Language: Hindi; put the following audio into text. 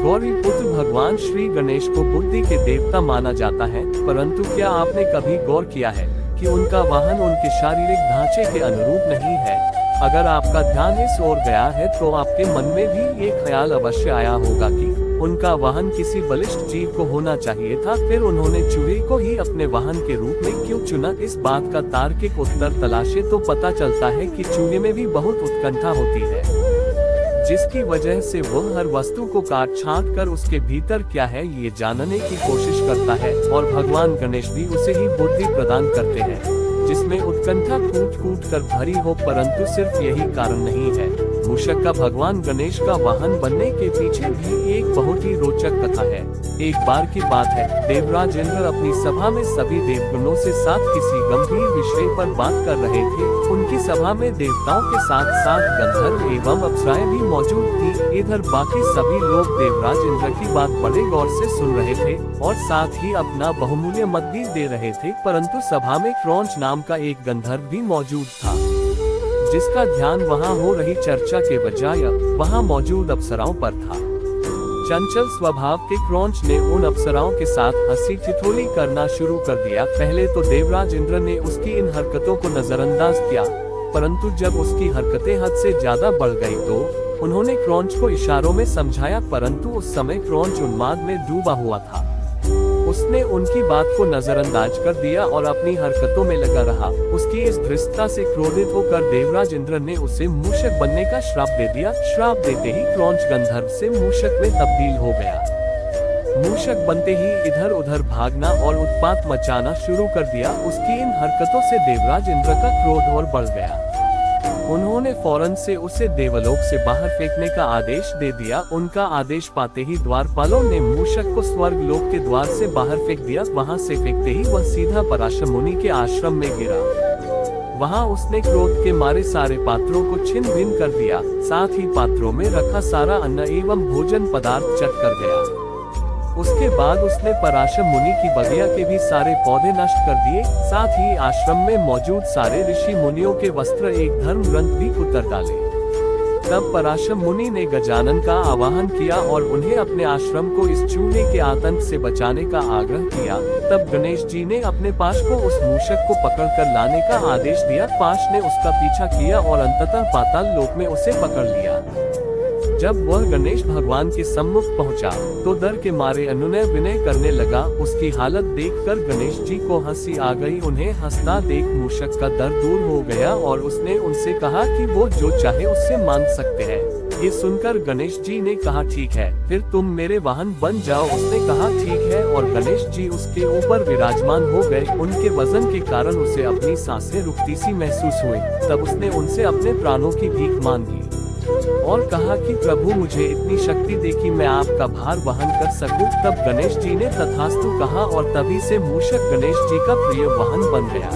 गौरी पुत्र भगवान श्री गणेश को बुद्धि के देवता माना जाता है, परंतु क्या आपने कभी गौर किया है कि उनका वाहन उनके शारीरिक ढांचे के अनुरूप नहीं है? अगर आपका ध्यान इस ओर गया है तो आपके मन में भी ये ख्याल अवश्य आया होगा कि उनका वाहन किसी बलिष्ठ जीव को होना चाहिए था, फिर उन्होंने चूहे को ही अपने वाहन के रूप में क्यों चुना? इस बात का तार्किक उत्तर तलाशे तो पता चलता है कि चूहे में भी बहुत उत्कंठा होती है, जिसकी वजह से वह हर वस्तु को काट छांट कर उसके भीतर क्या है ये जानने की कोशिश करता है, और भगवान गणेश भी उसे ही बुद्धि प्रदान करते हैं, जिसमें उत्कंठा कूट कूट कर भरी हो। परंतु सिर्फ यही कारण नहीं है, मूषक का भगवान गणेश का वाहन बनने के पीछे भी एक बहुत ही रोचक कथा है। एक बार की बात है, देवराज इंद्र अपनी सभा में सभी देवगणों से साथ किसी गंभीर विषय पर बात कर रहे थे। उनकी सभा में देवताओं के साथ साथ गंधर्व एवं अप्सराएं भी मौजूद थी। इधर बाकी सभी लोग देवराज इंद्र की बात बड़े गौर से सुन रहे थे और साथ ही अपना बहुमूल्य मत भी दे रहे थे, परंतु सभा में क्रौंच नाम का एक गंधर्व भी मौजूद था, जिसका ध्यान वहां हो रही चर्चा के बजाय वहां मौजूद अप्सराओं पर था। चंचल स्वभाव के क्रौंच ने उन अप्सराओं के साथ हंसी ठिठोली करना शुरू कर दिया। पहले तो देवराज इंद्र ने उसकी इन हरकतों को नजरअंदाज किया, परंतु जब उसकी हरकतें हद से ज्यादा बढ़ गई तो उन्होंने क्रौंच को इशारों में समझाया, परंतु उस समय क्रौंच उन्माद में डूबा हुआ था। उसने उनकी बात को नजरअंदाज कर दिया और अपनी हरकतों में लगा रहा। उसकी इस धृष्टता से क्रोधित होकर देवराज इंद्र ने उसे मूषक बनने का श्राप दे दिया। श्राप देते ही क्रौंच गंधर्व से मूषक में तब्दील हो गया। मूषक बनते ही इधर उधर भागना और उत्पात मचाना शुरू कर दिया। उसकी इन हरकतों से देवराज इंद्र का क्रोध और बढ़ गया। उन्होंने फौरन से उसे देवलोक से बाहर फेंकने का आदेश दे दिया। उनका आदेश पाते ही द्वारपालों ने मूषक को स्वर्ग लोक के द्वार से बाहर फेंक दिया। वहां से फेंकते ही वह सीधा पराशर मुनि के आश्रम में गिरा। वहां उसने क्रोध के मारे सारे पात्रों को छिन्न भिन्न कर दिया, साथ ही पात्रों में रखा सारा अन्न एवं भोजन पदार्थ चट कर गया। उसके बाद उसने पराशर मुनि की बगिया के भी सारे पौधे नष्ट कर दिए, साथ ही आश्रम में मौजूद सारे ऋषि मुनियों के वस्त्र एक धर्म ग्रंथ भी कुतर डाले। तब पराशर मुनि ने गजानन का आवाहन किया और उन्हें अपने आश्रम को इस चूहे के आतंक से बचाने का आग्रह किया। तब गणेश जी ने अपने पाश को उस मूषक को पकड़कर लाने का आदेश दिया। पाश ने उसका पीछा किया और अंततः पाताल लोक में उसे पकड़ लिया। जब वह गणेश भगवान के सम्मुख पहुंचा, तो डर के मारे अनुनय विनय करने लगा। उसकी हालत देखकर गणेश जी को हंसी आ गई। उन्हें हंसता देख मूषक का डर दूर हो गया और उसने उनसे कहा कि वो जो चाहे उससे मांग सकते हैं। ये सुनकर गणेश जी ने कहा, ठीक है, फिर तुम मेरे वाहन बन जाओ। उसने कहा, ठीक है, और गणेश जी उसके ऊपर विराजमान हो गए। उनके वजन के कारण उसे अपनी सांसें रुकती सी महसूस हुई। तब उसने उनसे अपने प्राणों की भीख मांगी और कहा कि प्रभु मुझे इतनी शक्ति दे कि मैं आपका भार वहन कर सकूं। तब गणेश जी ने तथास्तु कहा और तभी से मूषक गणेश जी का प्रिय वाहन बन गया।